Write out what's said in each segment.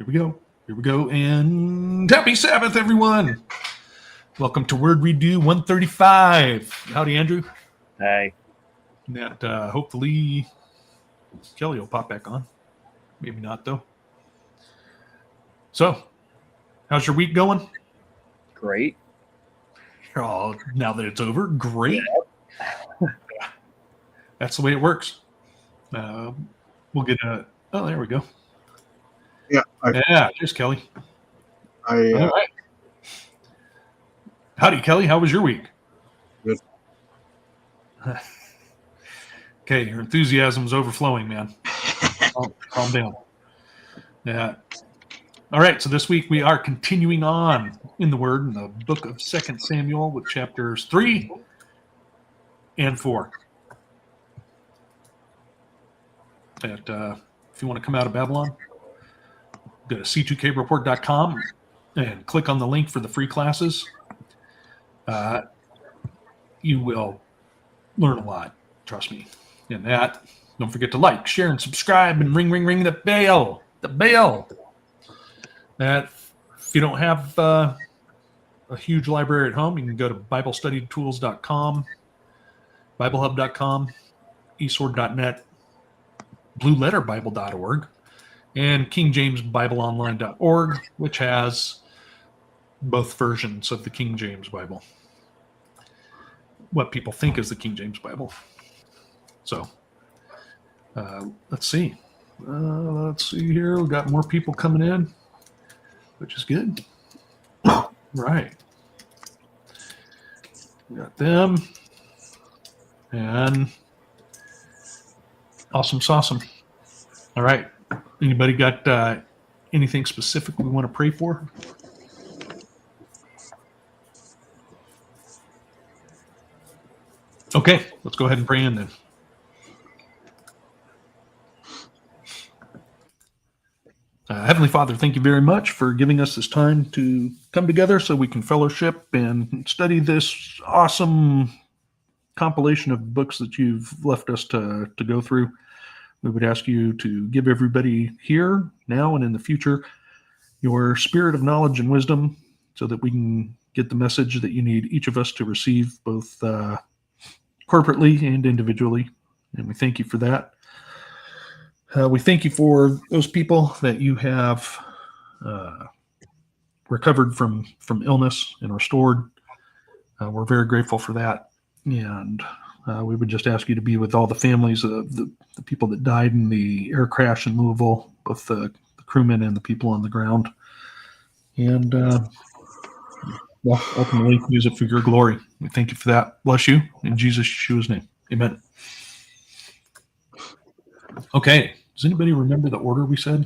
Here we go. Here we go. And happy Sabbath, everyone. Welcome to Word Redeux 135. Howdy, Andrew. Hey. That hopefully Kelly will pop back on. Maybe not, though. So, how's your week going? Great. Oh, now that it's over, great. Yeah. That's the way it works. We'll get a... Oh, there we go. Yeah. There's Kelly. All right. Howdy, Kelly. How was your week? Good. Okay, your enthusiasm's overflowing, man. Calm down. Yeah. All right, so this week we are continuing on in the Word in the book of 2 Samuel with chapters 3 and 4. And if you want to come out of Babylon, go to c2kreport.com and click on the link for the free classes. You will learn a lot, trust me. And that, don't forget to like, share, and subscribe, and ring the bell. The bell. That if you don't have a huge library at home, you can go to BibleStudyTools.com, BibleHub.com, eSword.net, BlueLetterBible.org, and KingJamesBibleOnline.org, which has both versions of the King James Bible. What people think is the King James Bible. So, let's see. Let's see here. We've got more people coming in, which is good. Right. We got them. And awesome sauce. All right. Anybody got anything specific we want to pray for? Okay, let's go ahead and pray in then. Heavenly Father, thank you very much for giving us this time to come together so we can fellowship and study this awesome compilation of books that you've left us to go through. We would ask you to give everybody here, now, and in the future your spirit of knowledge and wisdom so that we can get the message that you need each of us to receive, both corporately and individually. And we thank you for that. We thank you for those people that you have recovered from illness and restored. We're very grateful for that. And we would just ask you to be with all the families of the people that died in the air crash in Louisville, both the crewmen and the people on the ground. And ultimately use it for your glory. We thank you for that. Bless you. In Jesus Yeshua's name. Amen. Okay. Does anybody remember the order we said?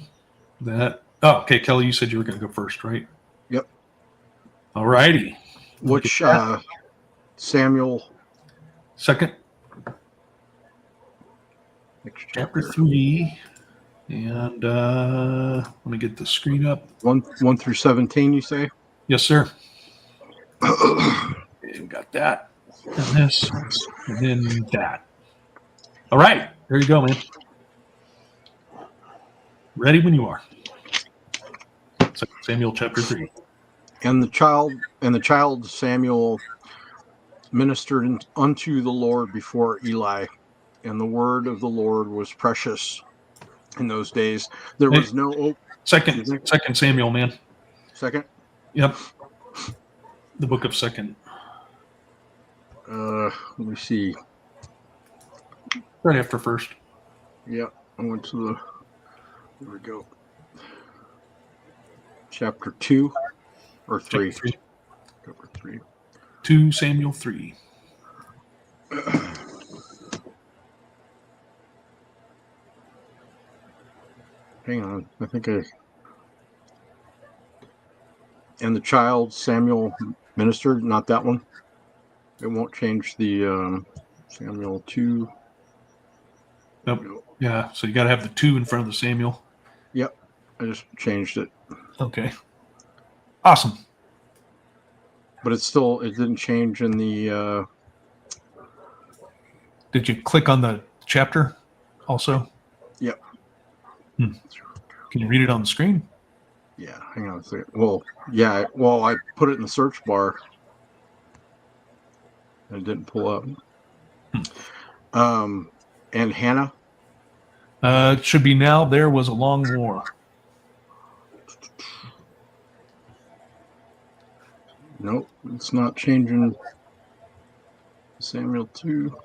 Okay, Kelly, you said you were going to go first, right? Yep. All righty. Which Samuel? Second. Chapter 3. And let me get the screen up. 1 through 17, you say? Yes, sir. Okay, we got that. And this. And then that. All right. There you go, man. Ready when you are. 2 Samuel chapter 3. And the child Samuel ministered unto the Lord before Eli, and the word of the Lord was precious in those days. There was no Second Samuel, man. Second? Yep. The book of 2. Let me see. Right after 1st. Yep. I went to the... There we go. Chapter 2 or 3? Chapter 3. 2 Samuel 3. Hang on. I think And the child Samuel ministered, not that one. It won't change the Samuel 2. Nope. Yeah, so you got to have the 2 in front of the Samuel. Yep. I just changed it. Okay. Awesome. But it didn't change in the... Did you click on the chapter also? Yep. Can you read it on the screen? Yeah, hang on a second. Well, yeah, I put it in the search bar. And it didn't pull up. And Hannah? It should be now. There was a long war. Nope, it's not changing. Samuel 2.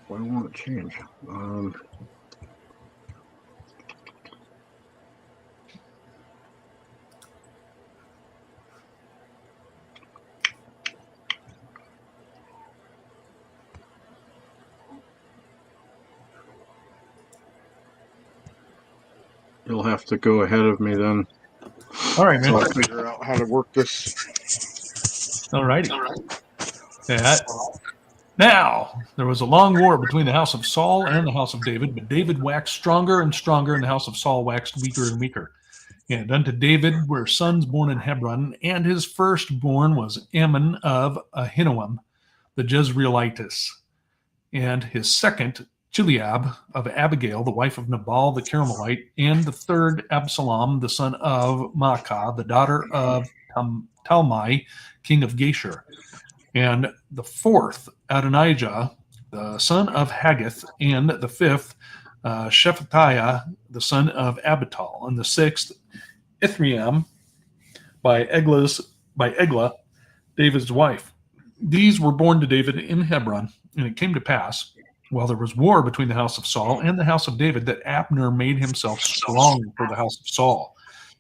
Why won't it change? You'll have to go ahead of me then. All right, man. So I'll figure out how to work this. All righty. Yeah. Now, there was a long war between the house of Saul and the house of David, but David waxed stronger and stronger, and the house of Saul waxed weaker and weaker. And unto David were sons born in Hebron, and his firstborn was Ammon of Ahinoam, the Jezreelitess, and his second, Chileab of Abigail, the wife of Nabal the Carmelite, and the third, Absalom, the son of Maacah, the daughter of Talmai, king of Geshur, and the fourth, Adonijah, the son of Haggith, and the fifth, Shephatiah, the son of Abital, and the sixth, Ithream, by Eglah, David's wife. These were born to David in Hebron, and it came to pass, while there was war between the house of Saul and the house of David, that Abner made himself strong for the house of Saul.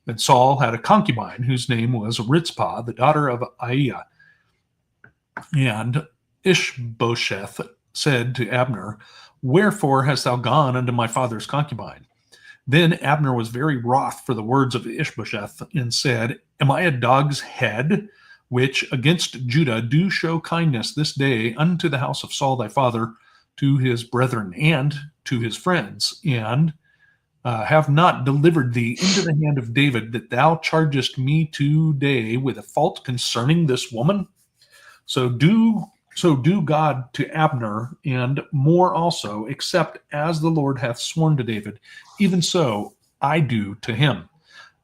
And Saul had a concubine whose name was Rizpah, the daughter of Aiah. And Ishbosheth said to Abner, Wherefore hast thou gone unto my father's concubine? Then Abner was very wroth for the words of Ishbosheth, and said, Am I a dog's head, which against Judah do show kindness this day unto the house of Saul thy father, to his brethren, and to his friends, and have not delivered thee into the hand of David, that thou chargest me today with a fault concerning this woman? So do God to Abner, and more also, except as the Lord hath sworn to David, even so I do to him,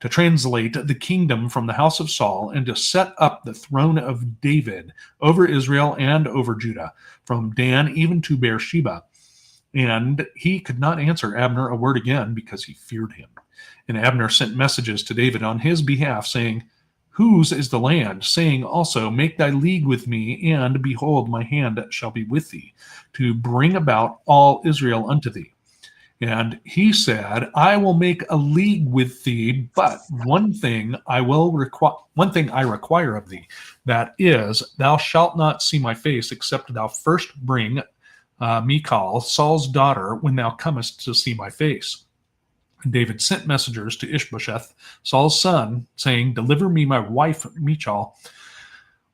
to translate the kingdom from the house of Saul, and to set up the throne of David over Israel and over Judah, from Dan even to Beersheba. And he could not answer Abner a word again, because he feared him. And Abner sent messages to David on his behalf, saying, Whose is the land? Saying also, Make thy league with me, and behold, my hand shall be with thee, to bring about all Israel unto thee. And he said, I will make a league with thee, but one thing I require of thee, that is, thou shalt not see my face, except thou first bring Michal, Saul's daughter, when thou comest to see my face. And David sent messengers to Ishbosheth, Saul's son, saying, Deliver me my wife Michal,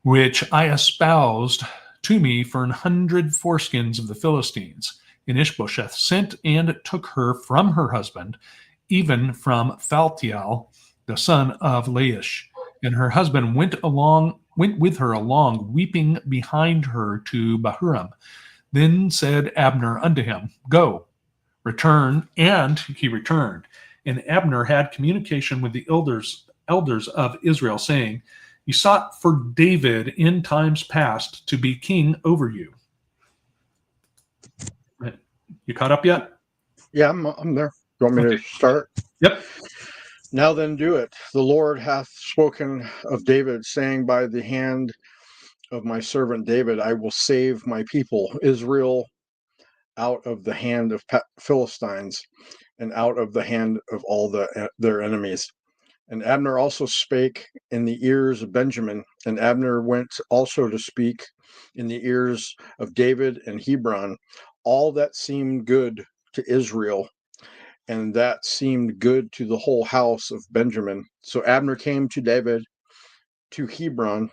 which I espoused to me for 100 foreskins of the Philistines. And Ishbosheth sent and took her from her husband, even from Phaltiel, the son of Laish. And her husband went with her along, weeping behind her to Bahurim. Then said Abner unto him, Go, return. And he returned. And Abner had communication with the elders of Israel, saying, You sought for David in times past to be king over you. You caught up yet? Yeah, I'm there. You want me to start? Yep. Now then do it. The Lord hath spoken of David, saying, By the hand of my servant David, I will save my people, Israel, out of the hand of Philistines, and out of the hand of all their enemies. And Abner also spake in the ears of Benjamin, and Abner went also to speak in the ears of David and Hebron, all that seemed good to Israel, and that seemed good to the whole house of Benjamin. So Abner came to David to Hebron,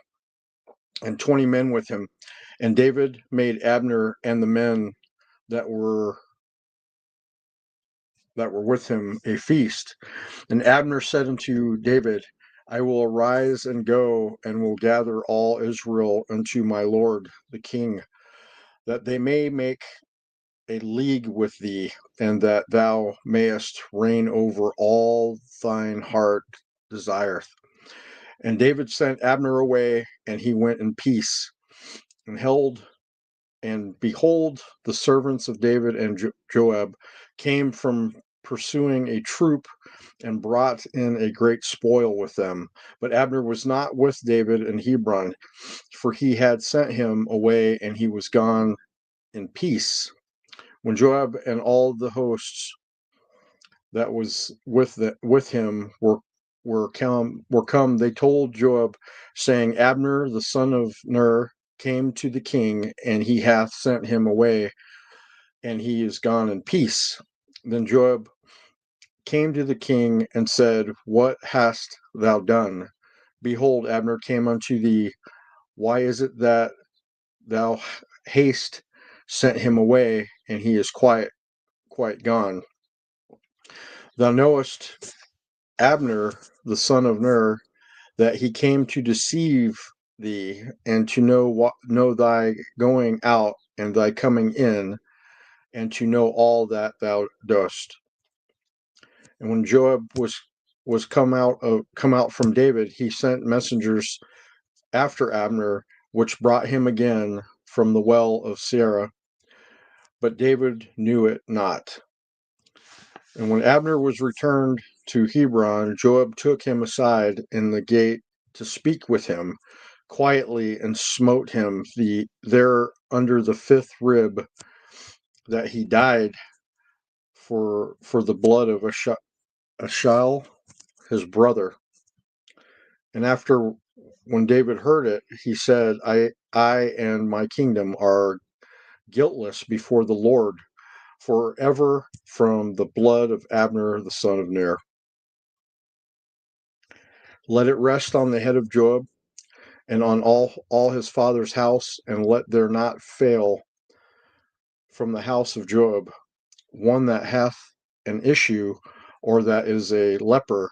and 20 men with him. And David made Abner and the men that were with him a feast. And Abner said unto David, I will arise and go, and will gather all Israel unto my lord the king, that they may make a league with thee, and that thou mayest reign over all thine heart desireth. And David sent Abner away, and he went in peace, and behold, the servants of David and Joab came from pursuing a troop and brought in a great spoil with them. But Abner was not with David in Hebron, for he had sent him away, and he was gone in peace. When Joab and all the hosts that was with him were come, they told Joab, saying, Abner the son of Ner came to the king, and he hath sent him away, and he is gone in peace. Then Joab came to the king and said, What hast thou done? Behold, Abner came unto thee. Why is it that thou hast sent him away, and he is quite gone? Thou knowest Abner the son of Ner, that he came to deceive thee, and to know thy going out and thy coming in, and to know all that thou dost. And when Joab was come out from David, he sent messengers after Abner, which brought him again from the well of Sierra, but David knew it not. And when Abner was returned to Hebron, Joab took him aside in the gate to speak with him quietly, and smote him there under the fifth rib, that he died for the blood of Ashal, his brother. And after, when David heard it, he said, I and my kingdom are guiltless before the Lord forever from the blood of Abner the son of Ner. Let it rest on the head of Joab and on all his father's house, and let there not fail from the house of Joab one that hath an issue, or that is a leper,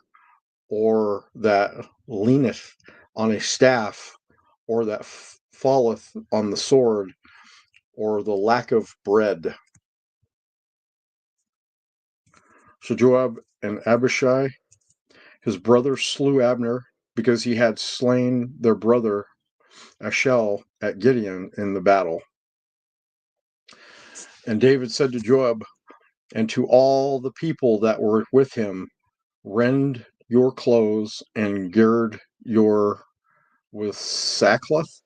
or that leaneth on a staff, or that falleth on the sword, or the lack of bread. So Joab and Abishai, his brother, slew Abner, because he had slain their brother Ashel at Gideon in the battle. And David said to Joab and to all the people that were with him, Rend your clothes and gird your with sackcloth,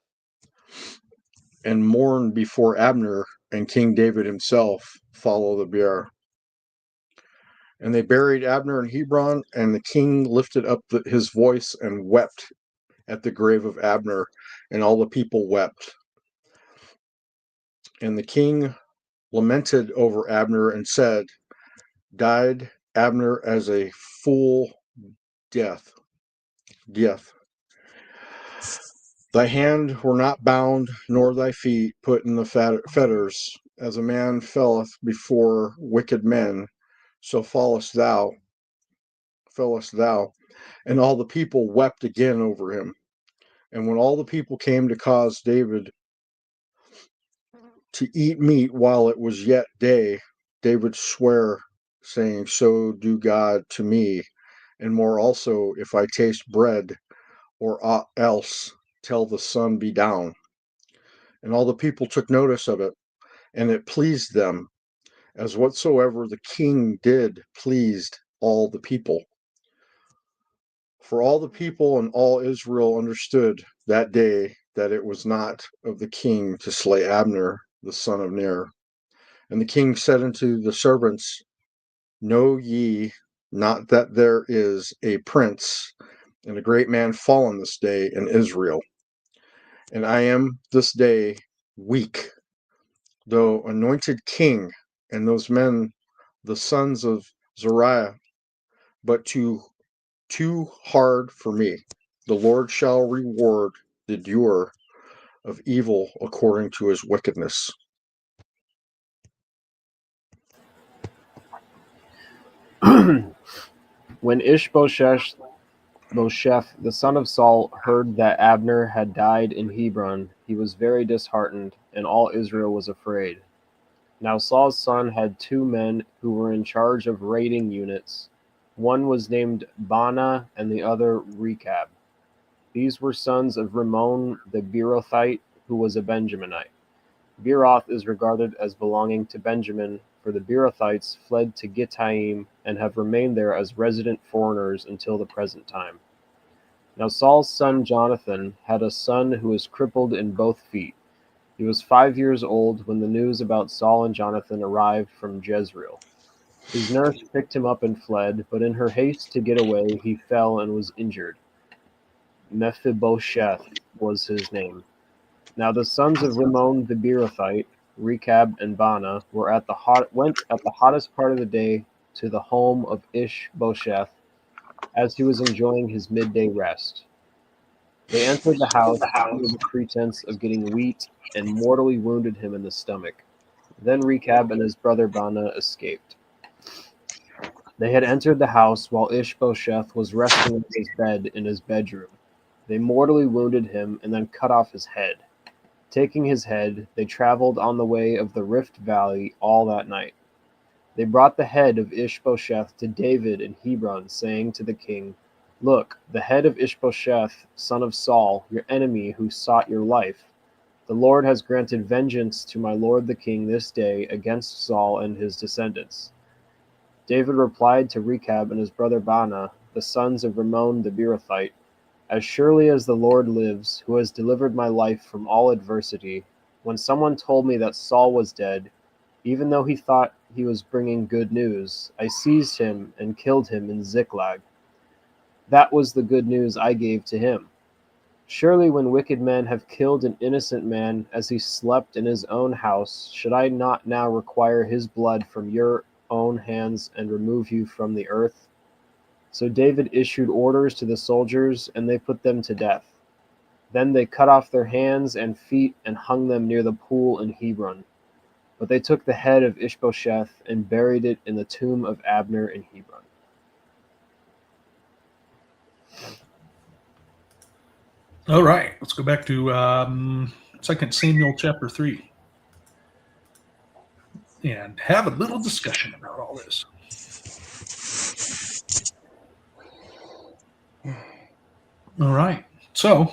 and mourn before Abner, and King David himself follow the bier. And they buried Abner in Hebron, and the king lifted up his voice and wept at the grave of Abner, and all the people wept. And the king lamented over Abner and said, Died Abner as a fool death. Thy hand were not bound, nor thy feet put in the fetters. As a man falleth before wicked men, so fallest thou. And all the people wept again over him. And when all the people came to cause David to eat meat while it was yet day, David sware, saying, So do God to me, and more also, if I taste bread, or aught else, till the sun be down. And all the people took notice of it, and it pleased them, as whatsoever the king did pleased all the people. For all the people and all Israel understood that day that it was not of the king to slay Abner the son of Ner. And the king said unto the servants, Know ye not that there is a prince and a great man fallen this day in Israel? And I am this day weak, though anointed king, and those men the sons of Zariah, but too hard for me. The Lord shall reward the doer of evil according to his wickedness. When Ishbosheth, the son of Saul, heard that Abner had died in Hebron, he was very disheartened, and all Israel was afraid. Now Saul's son had 2 men who were in charge of raiding units. One was named Baanah and the other Rechab. These were sons of Rimmon the Beerothite, who was a Benjaminite. Beeroth is regarded as belonging to Benjamin, for the Beerothites fled to Gittaim and have remained there as resident foreigners until the present time. Now Saul's son Jonathan had a son who was crippled in both feet. He was 5 years old when the news about Saul and Jonathan arrived from Jezreel. His nurse picked him up and fled, but in her haste to get away, he fell and was injured. Mephibosheth was his name. Now the sons of Rimmon the Beerothite, Rechab and Baanah, went at the hottest part of the day to the home of Ishbosheth, as he was enjoying his midday rest. They entered the house under the pretense of getting wheat and mortally wounded him in the stomach. Then Rechab and his brother Baanah escaped. They had entered the house while Ishbosheth was resting on his bed in his bedroom. They mortally wounded him and then cut off his head. Taking his head, they traveled on the way of the Rift Valley all that night. They brought the head of Ishbosheth to David in Hebron, saying to the king, "Look, the head of Ishbosheth, son of Saul, your enemy who sought your life. The Lord has granted vengeance to my lord the king this day against Saul and his descendants." David replied to Rechab and his brother Baanah, the sons of Rimmon the Beerothite, "As surely as the Lord lives, who has delivered my life from all adversity, when someone told me that Saul was dead, even though he thought he was bringing good news, I seized him and killed him in Ziklag. That was the good news I gave to him. Surely when wicked men have killed an innocent man as he slept in his own house, should I not now require his blood from your own hands and remove you from the earth?" So David issued orders to the soldiers, and they put them to death. Then they cut off their hands and feet and hung them near the pool in Hebron. But they took the head of Ishbosheth and buried it in the tomb of Abner in Hebron. All right, let's go back to 2 Samuel chapter 3 and have a little discussion about all this. All right, so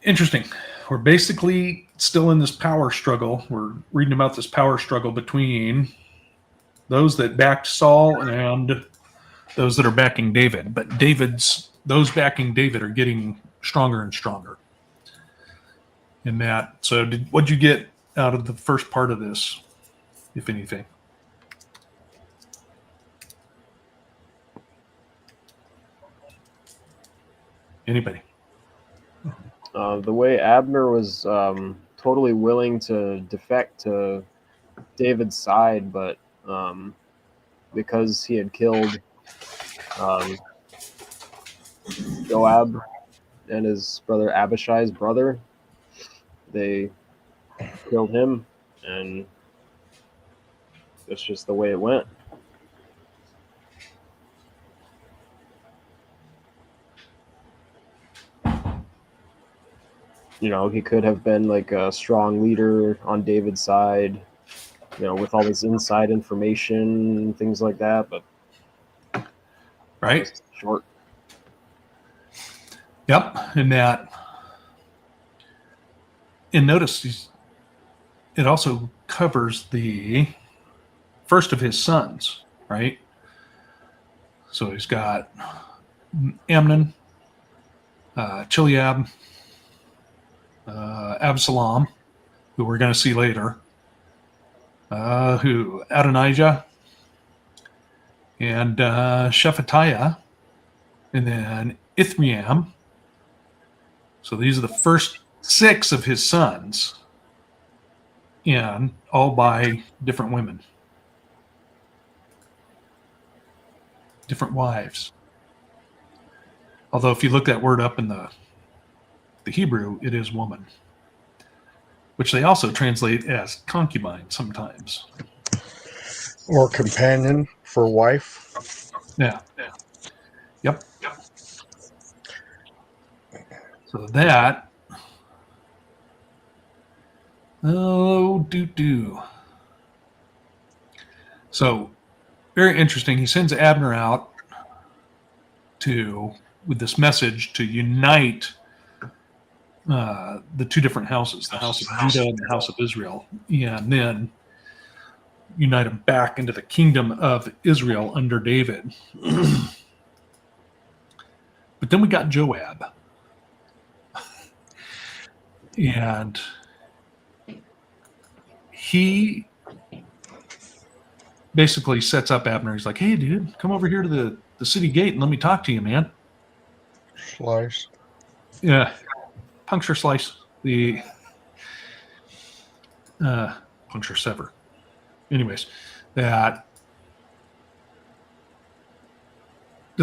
interesting. We're basically still in this power struggle. We're reading about this power struggle between those that backed Saul and those that are backing David. But those backing David are getting stronger and stronger. In that, so what'd you get out of the first part of this, if anything? Anybody? The way Abner was totally willing to defect to David's side, but because he had killed Joab and his brother Abishai's brother, they killed him, and that's just the way it went. You know, he could have been like a strong leader on David's side, you know, with all this inside information and things like that, but Right? short. Yep. And notice it also covers the first of his sons, right? So he's got Amnon, Chileab, Absalom, who we're going to see later, who Adonijah, and Shephatiah, and then Ithream. So these are the first 6 of his sons, and all by different women, different wives. Although if you look that word up in the Hebrew, it is woman, which they also translate as concubine sometimes. Or companion for wife. Yeah. Yep. So that Oh, do. So, very interesting. He sends Abner out with this message to unite the two different houses, the house of Judah and the house of Israel, and then unite them back into the kingdom of Israel under David. But then we got Joab. And he basically sets up Abner. He's like, hey, dude, come over here to the city gate and let me talk to you, man. Slice. Yeah. Puncture slice. The puncture sever. Anyways, does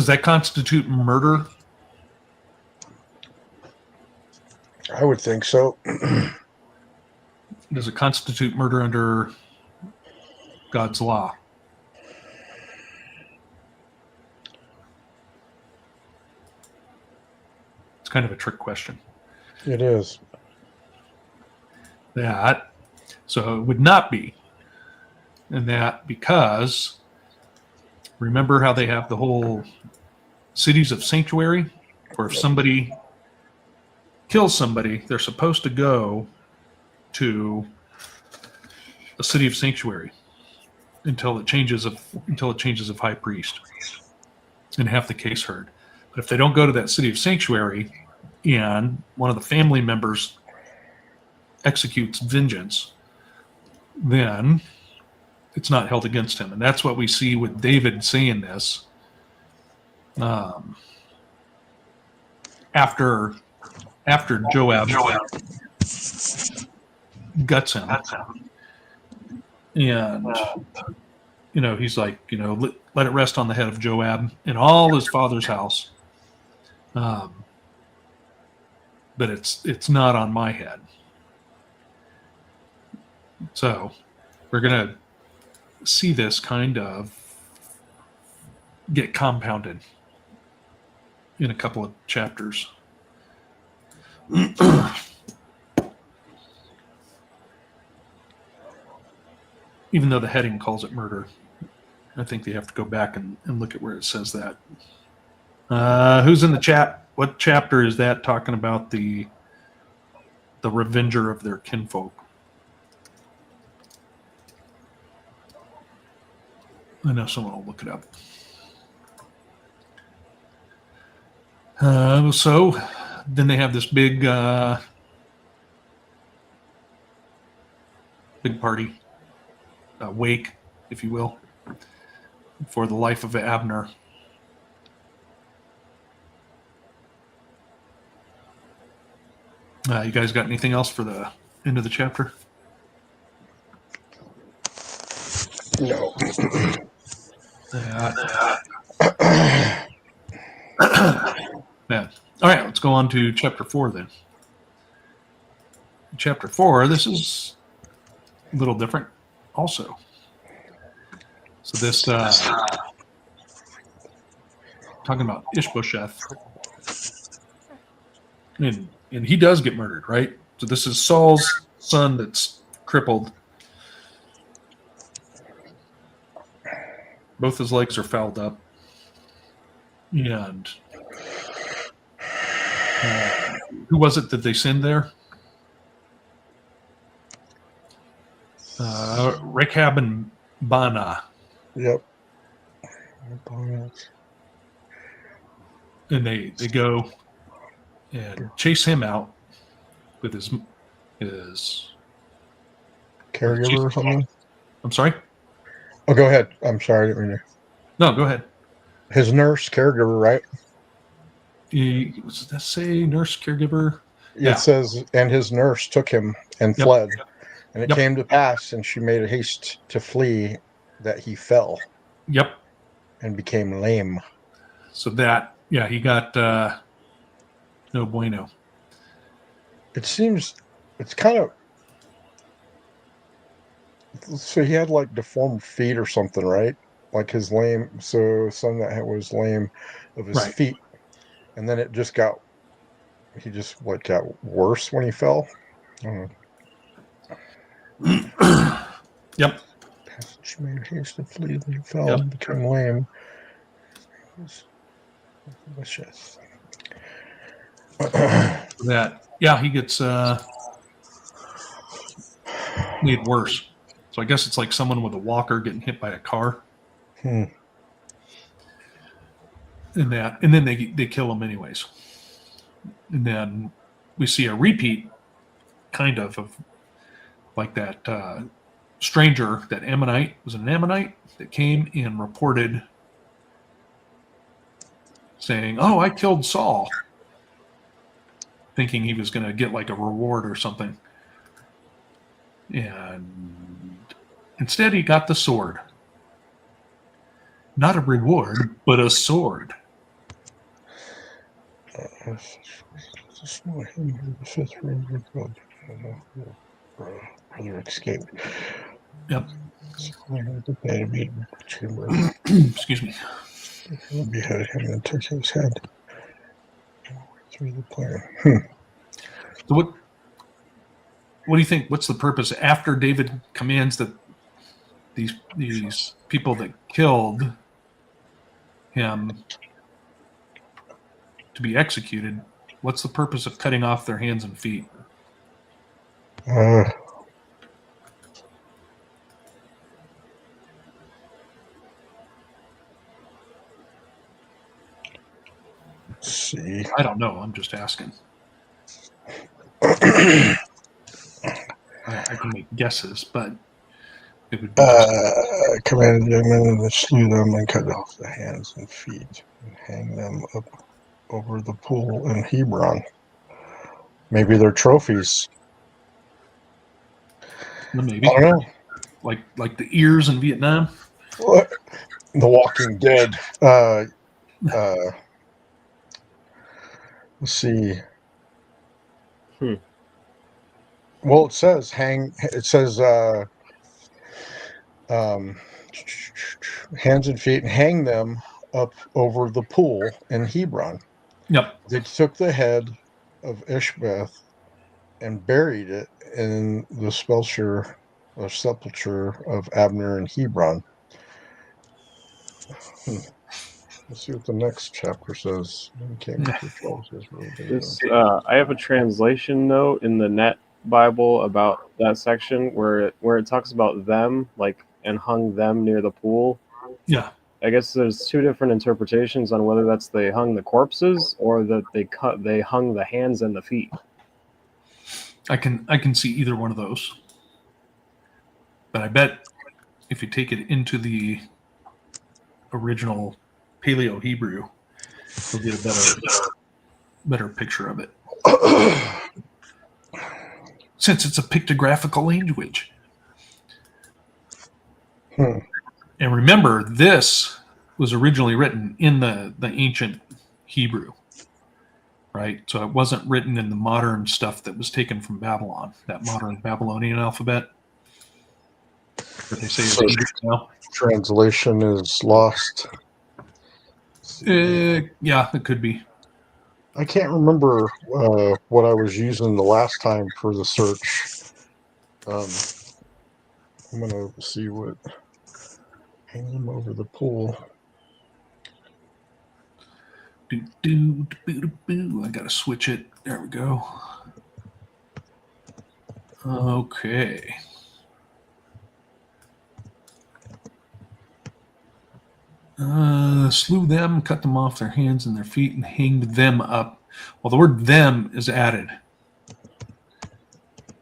that constitute murder? I would think so. Does it constitute murder under God's law? It's kind of a trick question. It is. So it would not be. And that because remember how they have the whole cities of sanctuary, where if somebody kills somebody, they're supposed to go to a city of sanctuary until it changes of high priest and have the case heard. But if they don't go to that city of sanctuary and one of the family members executes vengeance, then it's not held against him. And that's what we see with David saying this. After Joab guts him, and he's like, let it rest on the head of Joab and all his father's house, but it's not on my head. So we're gonna see this kind of get compounded in a couple of chapters. Even though the heading calls it murder, I think they have to go back and look at where it says that. Who's in the chat? What chapter is that talking about the revenger of their kinfolk? I know someone will look it up. So then they have this big party, wake, if you will, for the life of Abner. You guys got anything else for the end of the chapter? No. Yeah. All right, let's go on to chapter 4 then. Chapter 4, this is a little different also. So this, talking about Ishbosheth, and he does get murdered, right? So this is Saul's son that's crippled. Both his legs are fouled up. And who was it that they send there? Rechab and Baanah. Yep. And they go and chase him out with his caregiver or something. I'm sorry? Oh, go ahead. I'm sorry. I didn't mean to. No, go ahead. His nurse, caregiver, right? Does that say nurse, caregiver? Yeah. It says, and his nurse took him and fled. And it came to pass, and she made a haste to flee, that he fell. Yep. And became lame. So he got no bueno. It seems, it's kind of, so he had like deformed feet or something, right? Like his lame, so son that was lame of his feet. And then it just he just got worse when he fell. I don't know. Yep. Passage made haste to flee, then fell Yep. and became lame. Delicious. That. Yeah, he gets made worse. So I guess it's like someone with a walker getting hit by a car. Hmm. And then they kill him anyways. And then we see a repeat, kind of like that stranger, that Ammonite, was an Ammonite that came and reported saying, "Oh, I killed Saul," thinking he was going to get like a reward or something. And instead, he got the sword. Not a reward, but a sword. The fifth room brother escaped. Yep. Chamber Excuse me. beheaded him and took his head through the plan. So what do you think? What's the purpose after David commands that these people that killed him to be executed? What's the purpose of cutting off their hands and feet? Let's see. I don't know. I'm just asking. I can make guesses, but it would be just Commanded the young men to slew them and cut off the hands and feet and hang them up over the pool in Hebron. Maybe they're trophies. maybe I don't know. like the ears in Vietnam. What? The Walking Dead. Let's see. Hmm. Well, it says hang. It says hands and feet and hang them up over the pool in Hebron. Yep. They took the head of Ishbeth and buried it in the sepulcher of Abner in Hebron. Let's see what the next chapter says. I have a translation note in the Net Bible about that section where it talks about them, like, and hung them near the pool. Yeah. I guess there's two different interpretations on whether that's they hung the corpses or that they hung the hands and the feet. I can see either one of those. But I bet if you take it into the original Paleo Hebrew, you'll get a better picture of it. Since it's a pictographical language. Hmm. And remember, this was originally written in the ancient Hebrew, right? So it wasn't written in the modern stuff that was taken from Babylon, that modern Babylonian alphabet that they say is Hebrew now. Translation is lost. Yeah, it could be. I can't remember what I was using the last time for the search. I'm going to see what. Hang them over the pool. I got to switch it. There we go. Okay. Slew them, cut them off their hands and their feet, and hanged them up. Well, the word "them" is added.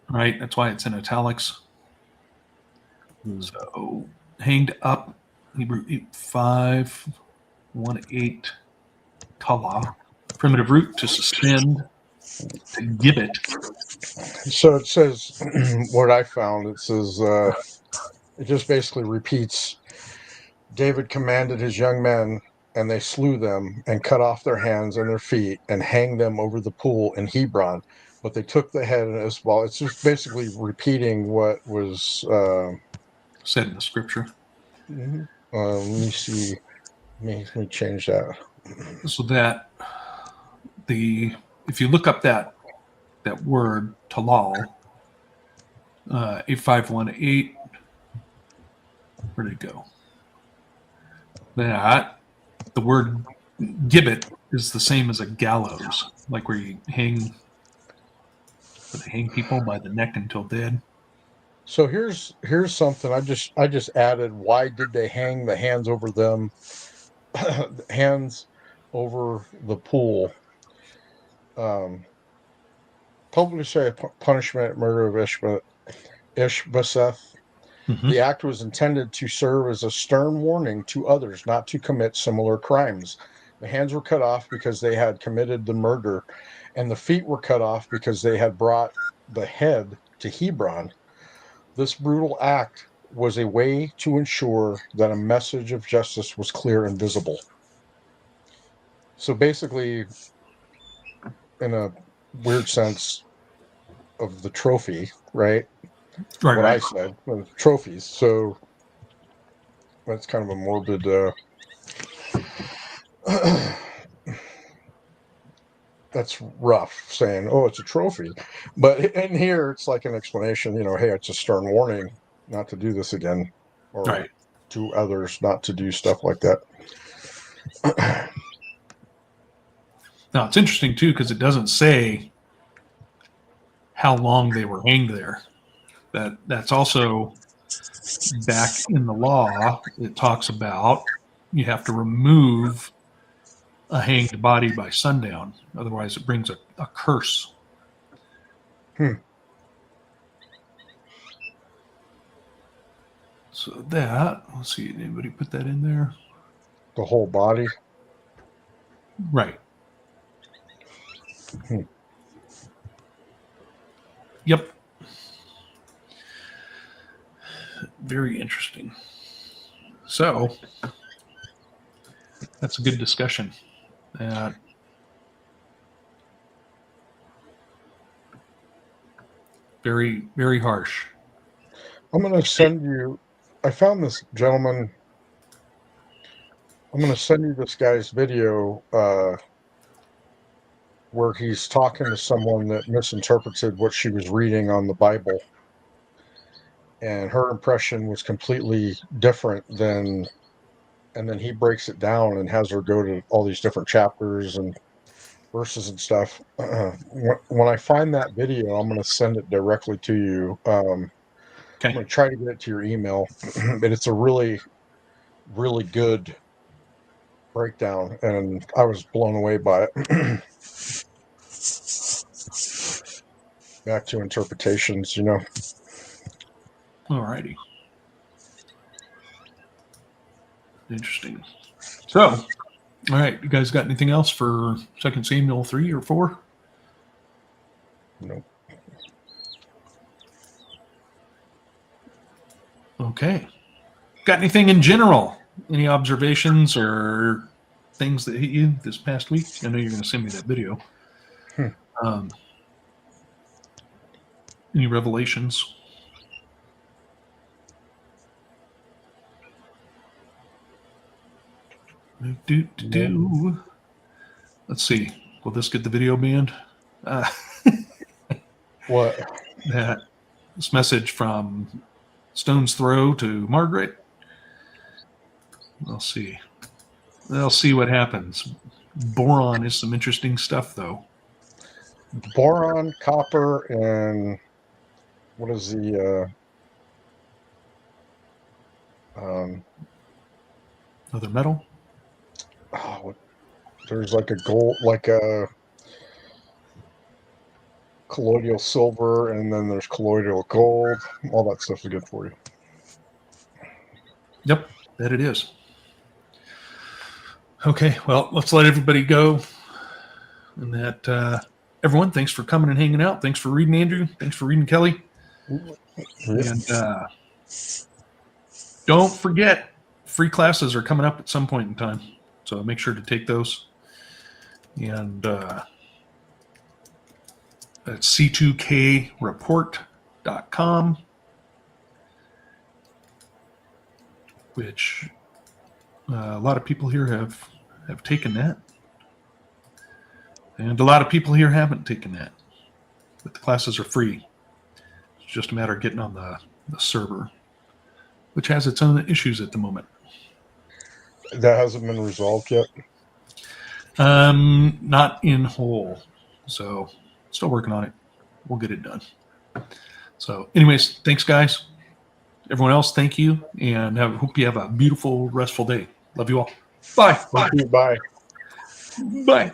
Right? That's why it's in italics. So, hanged up, Hebrew 5:1:8, tala, primitive root to suspend, to gibbet. So it says, what I found, it says, it just basically repeats, David commanded his young men, and they slew them, and cut off their hands and their feet, and hanged them over the pool in Hebron. But they took the head as well. It's just basically repeating what was Said in the scripture. let me see. Let me change that. So that if you look up that word talal, 8518. Where'd it go? That the word gibbet is the same as a gallows, like where you hang people by the neck until dead. So here's something I just added. Why did they hang the hands over them? Hands over the pool. Publicly say punishment, murder of Ishbosheth. Mm-hmm. The act was intended to serve as a stern warning to others not to commit similar crimes. The hands were cut off because they had committed the murder, and the feet were cut off because they had brought the head to Hebron. This brutal act was a way to ensure that a message of justice was clear and visible. So basically, in a weird sense of the trophy, right? Right, What right. I said, trophies. So that's kind of a morbid. That's rough saying, "Oh, it's a trophy," but in here it's like an explanation. Hey, it's a stern warning not to do this again, or Right. to others not to do stuff like that. Now it's interesting too because it doesn't say how long they were hanged there. That's also back in the law. It talks about you have to remove a hanged body by sundown, otherwise it brings a curse. So that, let's see, did anybody put that in there? The whole body. Right. Yep. Very interesting. So that's a good discussion. Very, very harsh. I'm going to send you. I found this gentleman. I'm going to send you this guy's video where he's talking to someone that misinterpreted what she was reading on the Bible. And her impression was completely different than, and then he breaks it down and has her go to all these different chapters and verses and stuff. When I find that video, I'm going to send it directly to you. I'm going to try to get it to your email, but it's a really, really good breakdown, and I was blown away by it. Back to interpretations, All righty. Interesting. So, all right, you guys got anything else for 2 Samuel 3 or 4? No. Okay. Got anything in general? Any observations or things that hit you this past week? I know you're going to send me that video. Any revelations? Let's see. Will this get the video banned? What? This message from Stone's Throw to Margaret. We'll see. We'll see what happens. Boron is some interesting stuff, though. Boron, copper, and what is the Other metal? There's like a gold, like a colloidal silver, and then there's colloidal gold. All that stuff is good for you. Yep, that it is. Okay, well, let's let everybody go. And that, everyone, thanks for coming and hanging out. Thanks for reading, Andrew. Thanks for reading, Kelly. And don't forget, free classes are coming up at some point in time. So make sure to take those. And that's c2kreport.com, which a lot of people here have taken that. And a lot of people here haven't taken that. But the classes are free. It's just a matter of getting on the server, which has its own issues at the moment. That hasn't been resolved yet. Not in whole. So still working on it. We'll get it done. So anyways, thanks guys. Everyone else, thank you. And hope you have a beautiful, restful day. Love you all. Bye. Thank you. Bye. Bye.